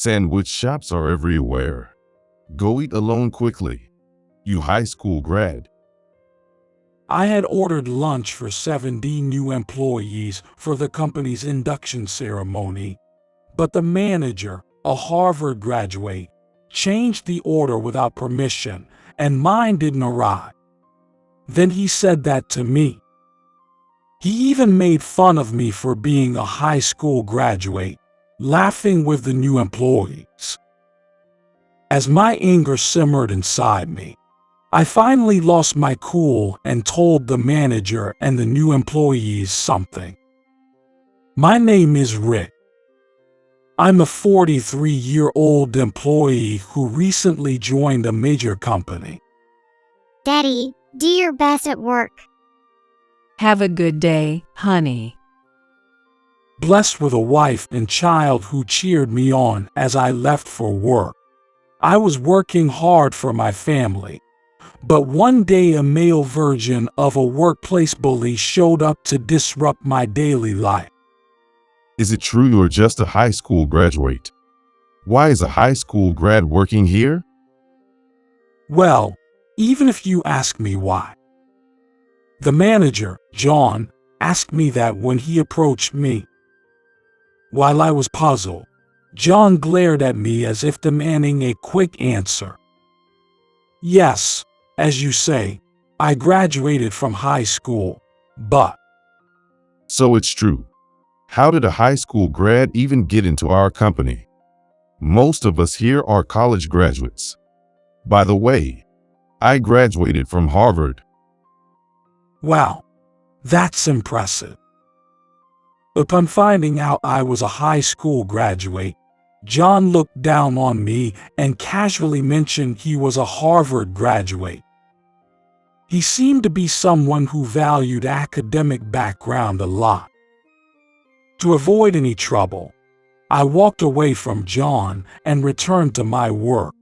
Sandwich shops are everywhere. Go eat alone quickly. You high school grad. I had ordered lunch for 70 new employees for the company's induction ceremony, but the manager, a Harvard graduate, changed the order without permission, and mine didn't arrive. Then he said that to me. He even made fun of me for being a high school graduate, laughing with the new employees. As my anger simmered inside me, I finally lost my cool and told the manager and the new employees something. My name is Rick. I'm a 43-year-old employee who recently joined a major company. Daddy, do your best at work. Have a good day, honey. Blessed with a wife and child who cheered me on as I left for work. I was working hard for my family. But one day a male version of a workplace bully showed up to disrupt my daily life. Is it true you're just a high school graduate? Why is a high school grad working here? Well, even if you ask me why. The manager, John, asked me that when he approached me. While I was puzzled, John glared at me as if demanding a quick answer. Yes, as you say, I graduated from high school, but... So it's true. How did a high school grad even get into our company? Most of us here are college graduates. By the way, I graduated from Harvard. Wow, that's impressive. Upon finding out I was a high school graduate, John looked down on me and casually mentioned he was a Harvard graduate. He seemed to be someone who valued academic background a lot. To avoid any trouble, I walked away from John and returned to my work.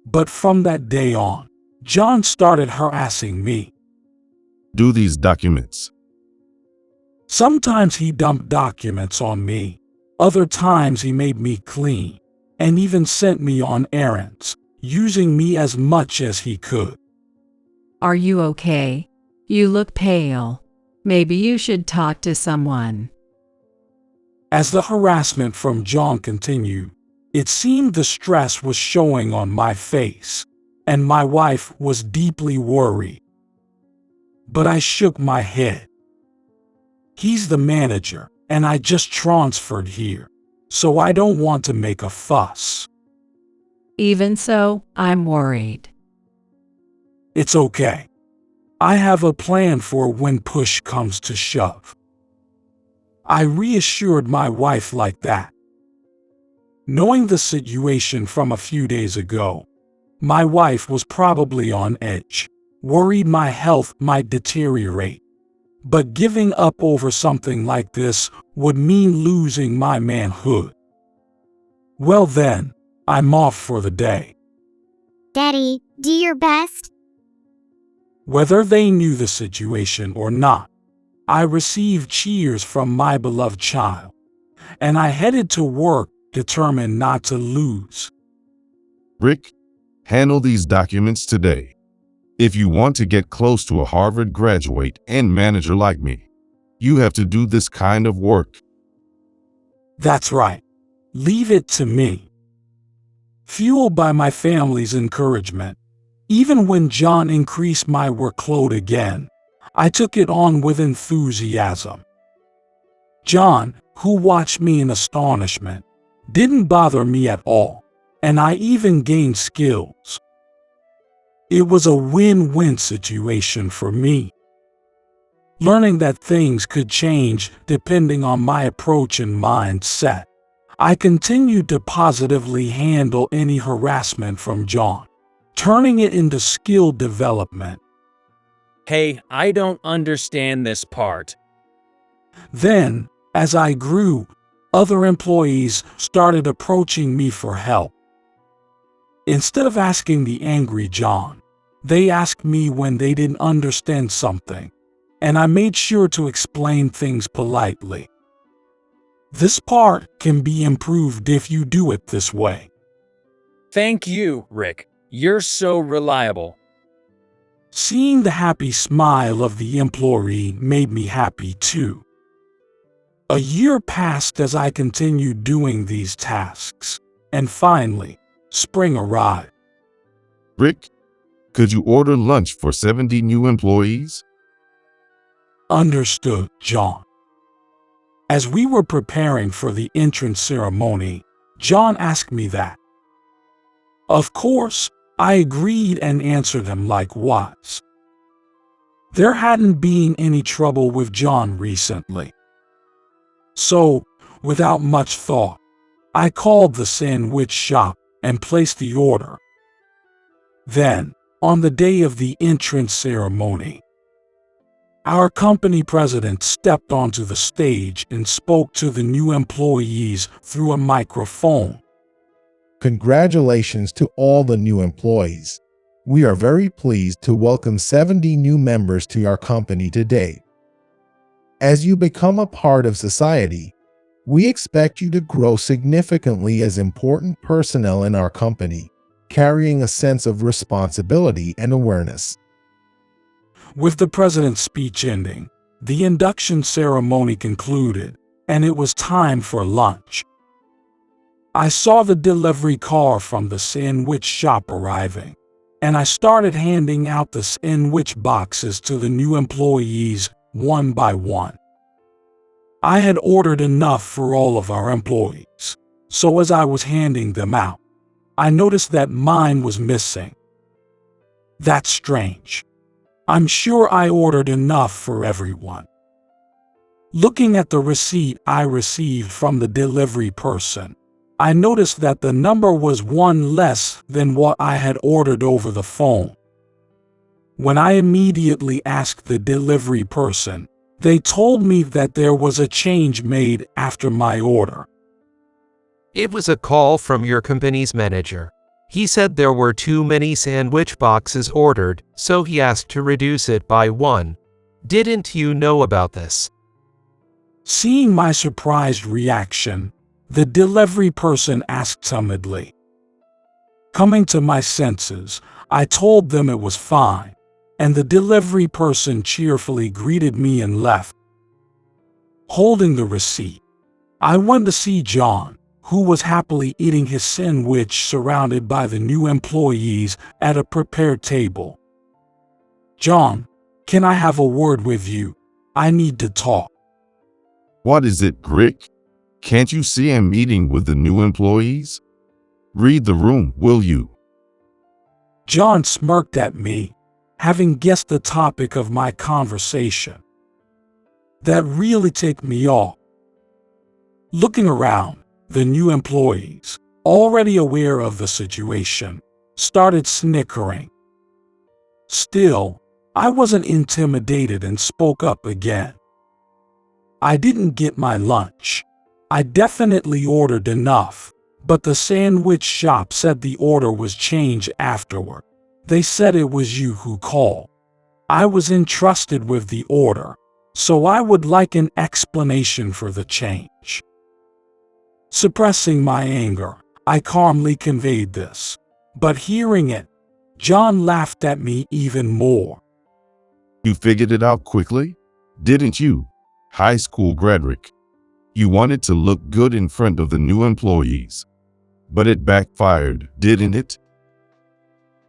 But from that day on, John started harassing me. Do these documents. Sometimes he dumped documents on me. Other times he made me clean, and even sent me on errands, using me as much as he could. Are you okay? You look pale. Maybe you should talk to someone. As the harassment from John continued, it seemed the stress was showing on my face, and my wife was deeply worried. But I shook my head. He's the manager, and I just transferred here, so I don't want to make a fuss. Even so, I'm worried. It's okay. I have a plan for when push comes to shove. I reassured my wife like that. Knowing the situation from a few days ago, my wife was probably on edge, worried my health might deteriorate. But giving up over something like this would mean losing my manhood. Well then, I'm off for the day. Daddy, do your best. Whether they knew the situation or not, I received cheers from my beloved child, and I headed to work determined not to lose. Rick, handle these documents today. If you want to get close to a Harvard graduate and manager like me, you have to do this kind of work. That's right. Leave it to me. Fueled by my family's encouragement, even when John increased my workload again, I took it on with enthusiasm. John, who watched me in astonishment, didn't bother me at all, and I even gained skills. It was a win-win situation for me. Learning that things could change depending on my approach and mindset, I continued to positively handle any harassment from John, turning it into skill development. Hey, I don't understand this part. Then, as I grew, other employees started approaching me for help. Instead of asking the angry John, they asked me when they didn't understand something, and I made sure to explain things politely. This part can be improved if you do it this way. Thank you, Rick. You're so reliable. Seeing the happy smile of the employee made me happy too. A year passed as I continued doing these tasks, and finally, spring arrived. Rick, could you order lunch for 70 new employees? Understood, John. As we were preparing for the entrance ceremony, John asked me that. Of course, I agreed and answered him likewise. There hadn't been any trouble with John recently. So, without much thought, I called the sandwich shop and placed the order. Then, on the day of the entrance ceremony, our company president stepped onto the stage and spoke to the new employees through a microphone. Congratulations to all the new employees. We are very pleased to welcome 70 new members to our company today. As you become a part of society, we expect you to grow significantly as important personnel in our company, carrying a sense of responsibility and awareness. With the president's speech ending, the induction ceremony concluded, and it was time for lunch. I saw the delivery car from the sandwich shop arriving, and I started handing out the sandwich boxes to the new employees one by one. I had ordered enough for all of our employees, so as I was handing them out, I noticed that mine was missing. That's strange. I'm sure I ordered enough for everyone. Looking at the receipt I received from the delivery person, I noticed that the number was one less than what I had ordered over the phone. When I immediately asked the delivery person, they told me that there was a change made after my order. It was a call from your company's manager. He said there were too many sandwich boxes ordered, so he asked to reduce it by one. Didn't you know about this? Seeing my surprised reaction, the delivery person asked timidly. Coming to my senses, I told them it was fine, and the delivery person cheerfully greeted me and left. Holding the receipt, I went to see John, who was happily eating his sandwich surrounded by the new employees at a prepared table. John, can I have a word with you? I need to talk. What is it, Rick? Can't you see I'm eating with the new employees? Read the room, will you? John smirked at me, having guessed the topic of my conversation. That really ticked me off. Looking around, the new employees, already aware of the situation, started snickering. Still, I wasn't intimidated and spoke up again. I didn't get my lunch. I definitely ordered enough, but the sandwich shop said the order was changed afterward. They said it was you who called. I was entrusted with the order, so I would like an explanation for the change. Suppressing my anger, I calmly conveyed this, but hearing it, John laughed at me even more. You figured it out quickly, didn't you, high school grad Rick? You wanted to look good in front of the new employees, but it backfired, didn't it?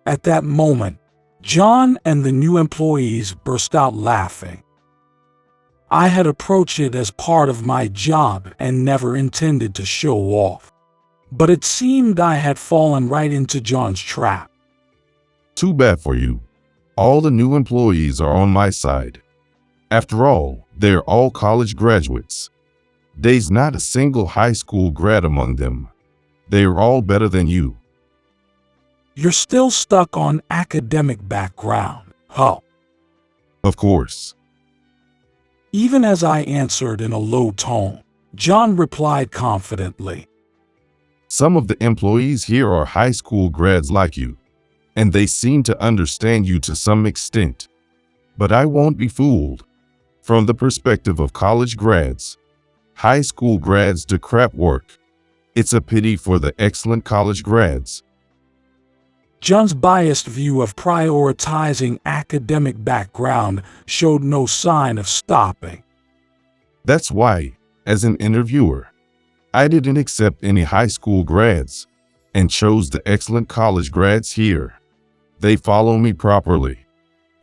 At that moment, John and the new employees burst out laughing. I had approached it as part of my job and never intended to show off, but it seemed I had fallen right into John's trap. Too bad for you. All the new employees are on my side. After all, they're all college graduates. There's not a single high school grad among them. They're all better than you. You're still stuck on academic background, huh? Of course. Even as I answered in a low tone, John replied confidently. Some of the employees here are high school grads like you, and they seem to understand you to some extent. But I won't be fooled. From the perspective of college grads, High school grads do crap work. It's a pity for the excellent college grads. John's biased view of prioritizing academic background showed no sign of stopping. That's why, as an interviewer, I didn't accept any high school grads and chose the excellent college grads here. They follow me properly,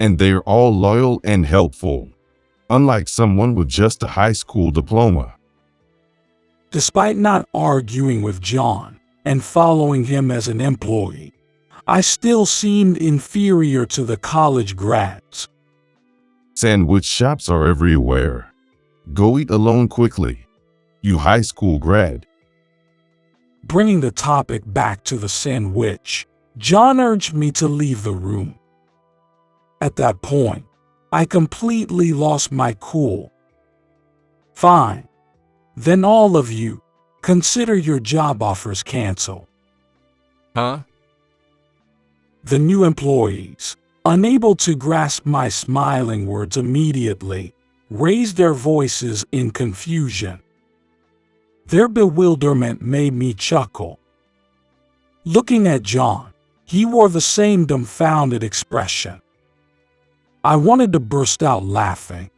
and they're all loyal and helpful, unlike someone with just a high school diploma. Despite not arguing with John and following him as an employee, I still seemed inferior to the college grads. Sandwich shops are everywhere. Go eat alone quickly, you high school grad. Bringing the topic back to the sandwich, John urged me to leave the room. At that point, I completely lost my cool. Fine. Then all of you, consider your job offers canceled. Huh? The new employees, unable to grasp my smiling words immediately, raised their voices in confusion. Their bewilderment made me chuckle. Looking at John, he wore the same dumbfounded expression. I wanted to burst out laughing,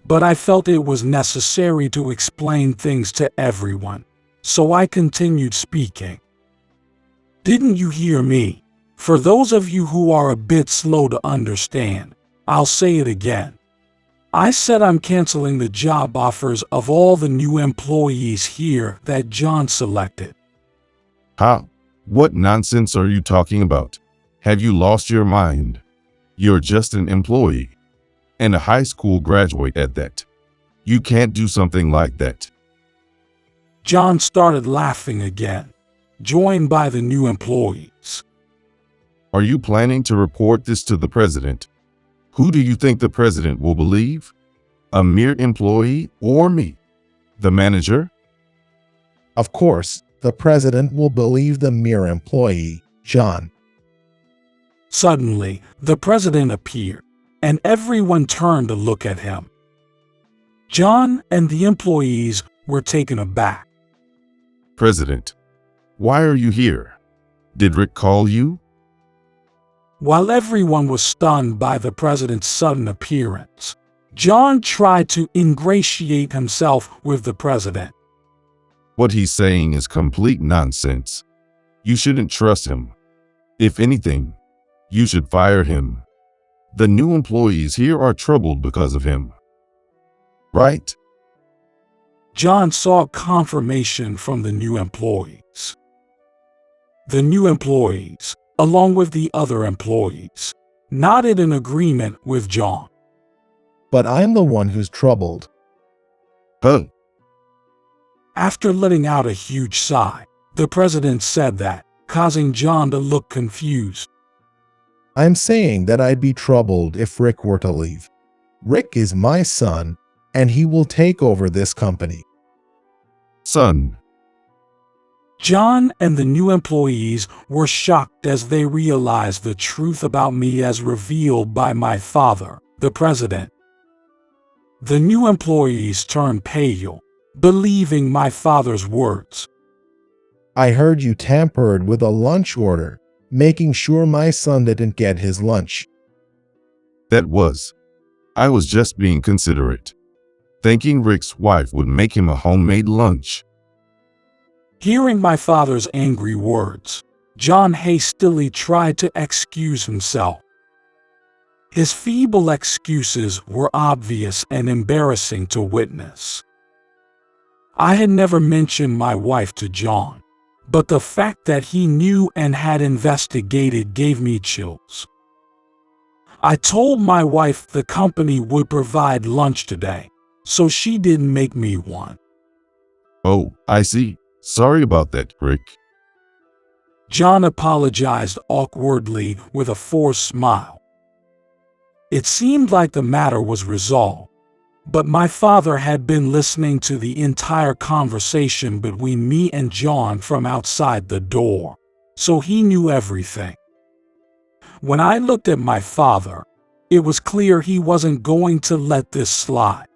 but I felt it was necessary to explain things to everyone, so I continued speaking. Didn't you hear me? For those of you who are a bit slow to understand, I'll say it again. I said I'm canceling the job offers of all the new employees here that John selected. Huh? What nonsense are you talking about? Have you lost your mind? You're just an employee, and a high school graduate at that. You can't do something like that. John started laughing again, joined by the new employees. Are you planning to report this to the president? Who do you think the president will believe? A mere employee or me, the manager? Of course, the president will believe the mere employee, John. Suddenly, the president appeared, and everyone turned to look at him. John and the employees were taken aback. President, why are you here? Did Rick call you? While everyone was stunned by the president's sudden appearance, John tried to ingratiate himself with the president. What he's saying is complete nonsense. You shouldn't trust him. If anything, you should fire him. The new employees here are troubled because of him. Right? John sought confirmation from the new employees. The new employees, along with the other employees, nodded in agreement with John. But I'm the one who's troubled. Huh? After letting out a huge sigh, the president said that, causing John to look confused. I'm saying that I'd be troubled if Rick were to leave. Rick is my son, and he will take over this company. Son. John and the new employees were shocked as they realized the truth about me as revealed by my father, the president. The new employees turned pale, believing my father's words. I heard you tampered with a lunch order, making sure my son didn't get his lunch. I was just being considerate, thinking Rick's wife would make him a homemade lunch. Hearing my father's angry words, John hastily tried to excuse himself. His feeble excuses were obvious and embarrassing to witness. I had never mentioned my wife to John, but the fact that he knew and had investigated gave me chills. I told my wife the company would provide lunch today, so she didn't make me one. Oh, I see. Sorry about that, Rick. John apologized awkwardly with a forced smile. It seemed like the matter was resolved, but my father had been listening to the entire conversation between me and John from outside the door, so he knew everything. When I looked at my father, it was clear he wasn't going to let this slide.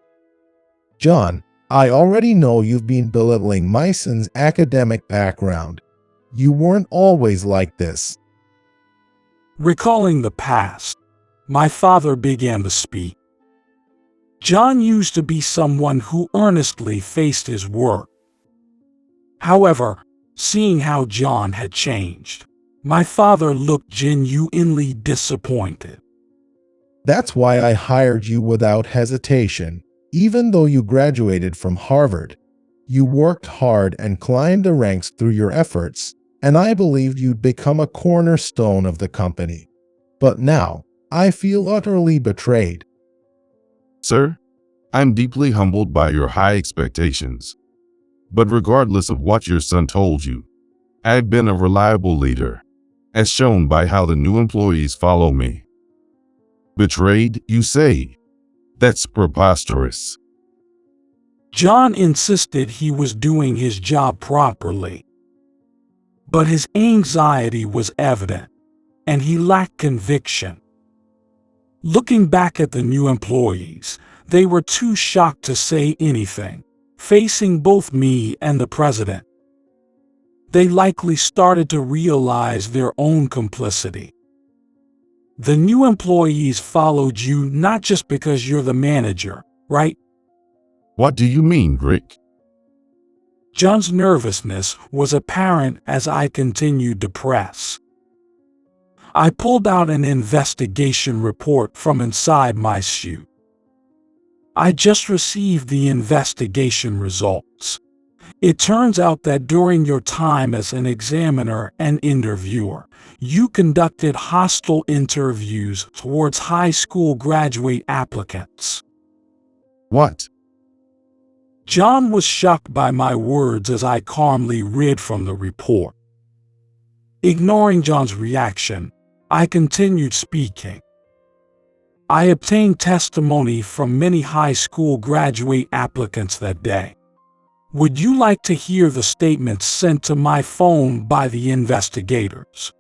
John, I already know you've been belittling my son's academic background. You weren't always like this. Recalling the past, my father began to speak. John used to be someone who earnestly faced his work. However, seeing how John had changed, my father looked genuinely disappointed. That's why I hired you without hesitation. Even though you graduated from Harvard, you worked hard and climbed the ranks through your efforts, and I believed you'd become a cornerstone of the company. But now, I feel utterly betrayed. Sir, I'm deeply humbled by your high expectations. But regardless of what your son told you, I've been a reliable leader, as shown by how the new employees follow me. Betrayed, you say? That's preposterous. John insisted he was doing his job properly. But his anxiety was evident, and he lacked conviction. Looking back at the new employees, they were too shocked to say anything, facing both me and the president. They likely started to realize their own complicity. The new employees followed you not just because you're the manager, right? What do you mean, Rick? John's nervousness was apparent as I continued to press. I pulled out an investigation report from inside my suit. I just received the investigation results. It turns out that during your time as an examiner and interviewer, you conducted hostile interviews towards high school graduate applicants. What? John was shocked by my words as I calmly read from the report. Ignoring John's reaction, I continued speaking. I obtained testimony from many high school graduate applicants that day. Would you like to hear the statements sent to my phone by the investigators?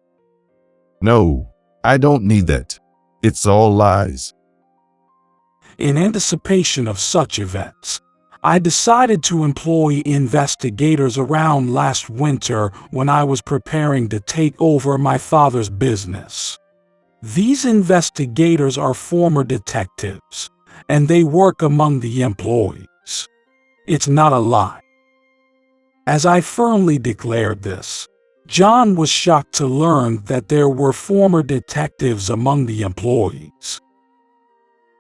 No, I don't need that. It's all lies. In anticipation of such events, I decided to employ investigators around last winter when I was preparing to take over my father's business. These investigators are former detectives, and they work among the employees. It's not a lie. As I firmly declared this, John was shocked to learn that there were former detectives among the employees.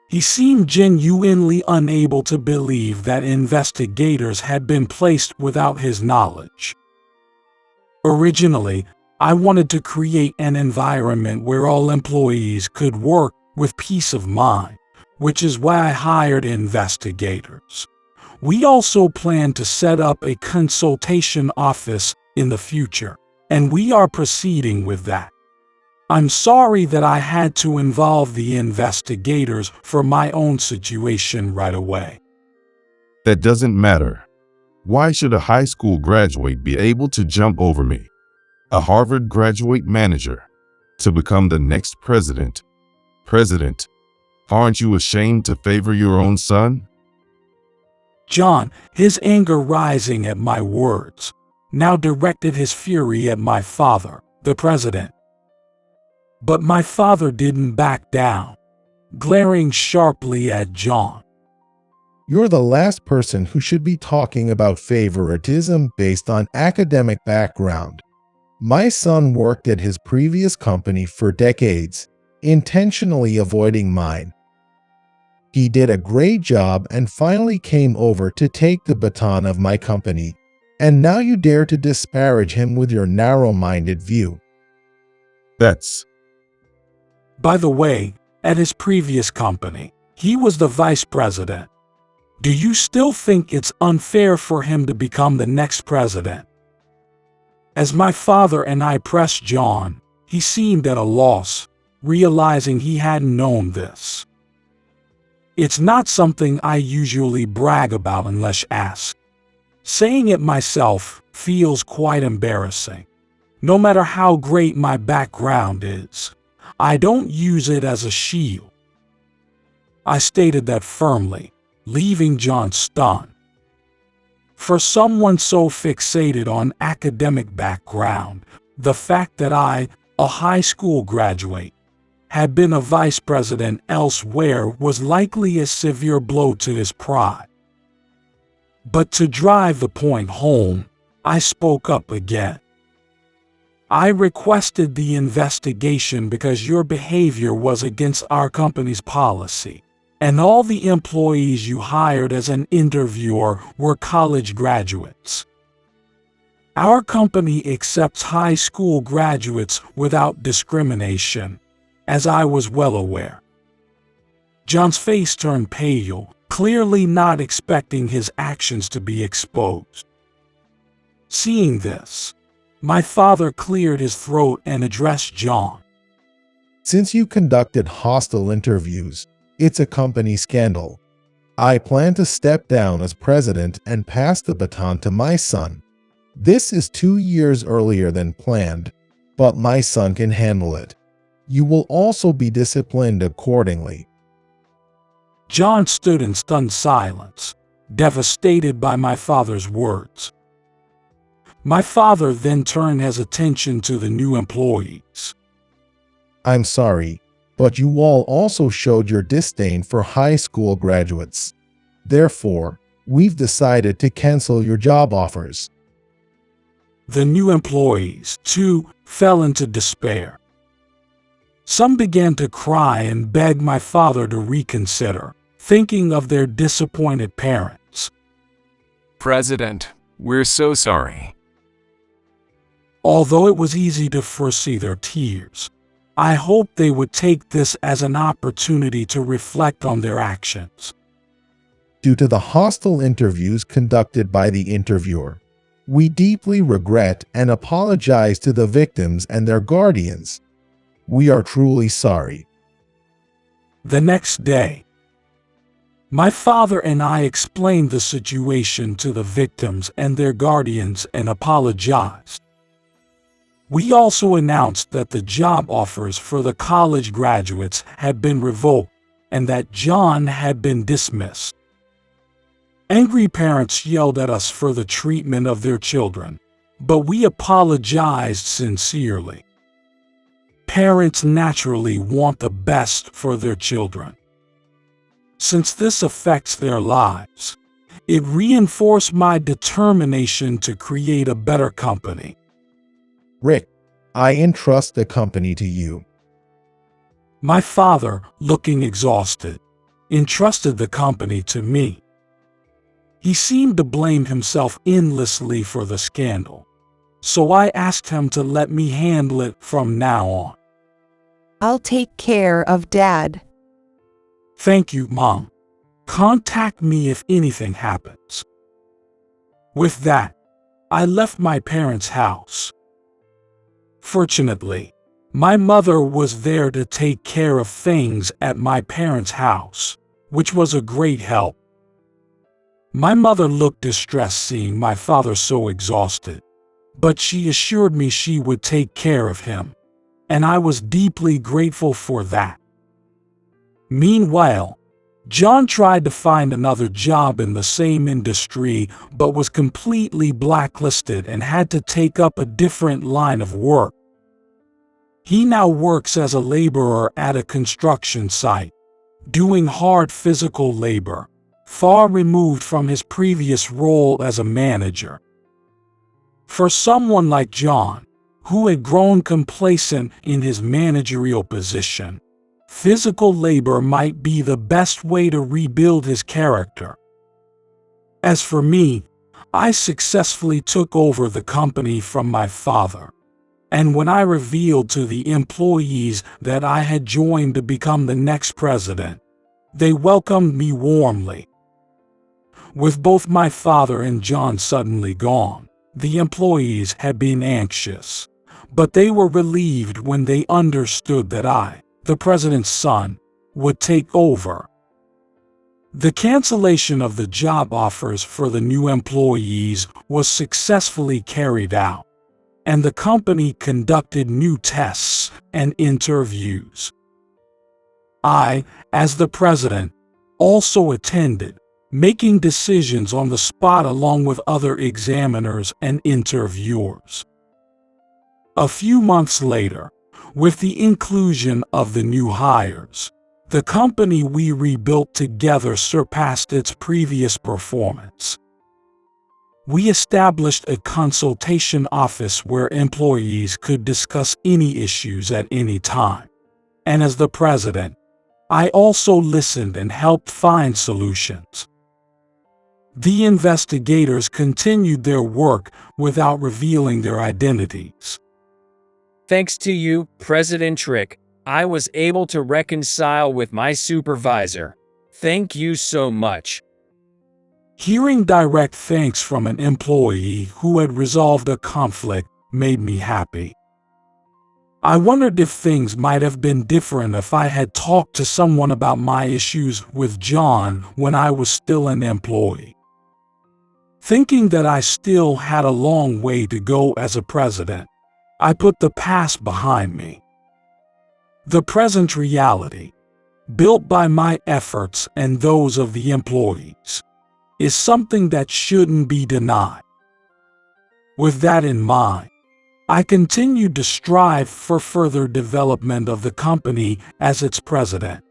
He seemed genuinely unable to believe that investigators had been placed without his knowledge. Originally, I wanted to create an environment where all employees could work with peace of mind, which is why I hired investigators. We also plan to set up a consultation office in the future, and we are proceeding with that. I'm sorry that I had to involve the investigators for my own situation right away. That doesn't matter. Why should a high school graduate be able to jump over me, a Harvard graduate manager, to become the next president? President, aren't you ashamed to favor your own son? John, his anger rising at my words, now directed his fury at my father, the president. But my father didn't back down, glaring sharply at John. You're the last person who should be talking about favoritism based on academic background. My son worked at his previous company for decades, intentionally avoiding mine. He did a great job and finally came over to take the baton of my company, and now you dare to disparage him with your narrow-minded view. By the way, at his previous company, he was the vice president. Do you still think it's unfair for him to become the next president? As my father and I pressed John, he seemed at a loss, realizing he hadn't known this. It's not something I usually brag about unless asked. Saying it myself feels quite embarrassing. No matter how great my background is, I don't use it as a shield. I stated that firmly, leaving John stunned. For someone so fixated on academic background, the fact that I, a high school graduate, had been a vice president elsewhere was likely a severe blow to his pride. But to drive the point home, I spoke up again. I requested the investigation because your behavior was against our company's policy, and all the employees you hired as an interviewer were college graduates. Our company accepts high school graduates without discrimination, as I was well aware. John's face turned pale, clearly not expecting his actions to be exposed. Seeing this, my father cleared his throat and addressed John. Since you conducted hostile interviews, it's a company scandal. I plan to step down as president and pass the baton to my son. This is 2 years earlier than planned, but my son can handle it. You will also be disciplined accordingly. John stood in stunned silence, devastated by my father's words. My father then turned his attention to the new employees. I'm sorry, but you all also showed your disdain for high school graduates. Therefore, we've decided to cancel your job offers. The new employees, too, fell into despair. Some began to cry and beg my father to reconsider, thinking of their disappointed parents. President, we're so sorry. Although it was easy to foresee their tears, I hoped they would take this as an opportunity to reflect on their actions. Due to the hostile interviews conducted by the interviewer, we deeply regret and apologize to the victims and their guardians. We are truly sorry. The next day, my father and I explained the situation to the victims and their guardians and apologized. We also announced that the job offers for the college graduates had been revoked and that John had been dismissed. Angry parents yelled at us for the treatment of their children, but we apologized sincerely. Parents naturally want the best for their children. Since this affects their lives, it reinforced my determination to create a better company. Rick, I entrust the company to you. My father, looking exhausted, entrusted the company to me. He seemed to blame himself endlessly for the scandal, so I asked him to let me handle it from now on. I'll take care of Dad. Thank you, Mom. Contact me if anything happens. With that, I left my parents' house. Fortunately, my mother was there to take care of things at my parents' house, which was a great help. My mother looked distressed seeing my father so exhausted, but she assured me she would take care of him, and I was deeply grateful for that. Meanwhile, John tried to find another job in the same industry but was completely blacklisted and had to take up a different line of work. He now works as a laborer at a construction site, doing hard physical labor, far removed from his previous role as a manager. For someone like John, who had grown complacent in his managerial position, physical labor might be the best way to rebuild his character. As for me, I successfully took over the company from my father, and when I revealed to the employees that I had joined to become the next president, they welcomed me warmly. With both my father and John suddenly gone, the employees had been anxious, but they were relieved when they understood that I, the president's son, would take over. The cancellation of the job offers for the new employees was successfully carried out, and the company conducted new tests and interviews. I, as the president, also attended, making decisions on the spot along with other examiners and interviewers. A few months later, with the inclusion of the new hires, the company we rebuilt together surpassed its previous performance. We established a consultation office where employees could discuss any issues at any time. And as the president, I also listened and helped find solutions. The investigators continued their work without revealing their identities. Thanks to you, President Trick, I was able to reconcile with my supervisor. Thank you so much. Hearing direct thanks from an employee who had resolved a conflict made me happy. I wondered if things might have been different if I had talked to someone about my issues with John when I was still an employee. Thinking that I still had a long way to go as a president, I put the past behind me. The present reality, built by my efforts and those of the employees, is something that shouldn't be denied. With that in mind, I continued to strive for further development of the company as its president.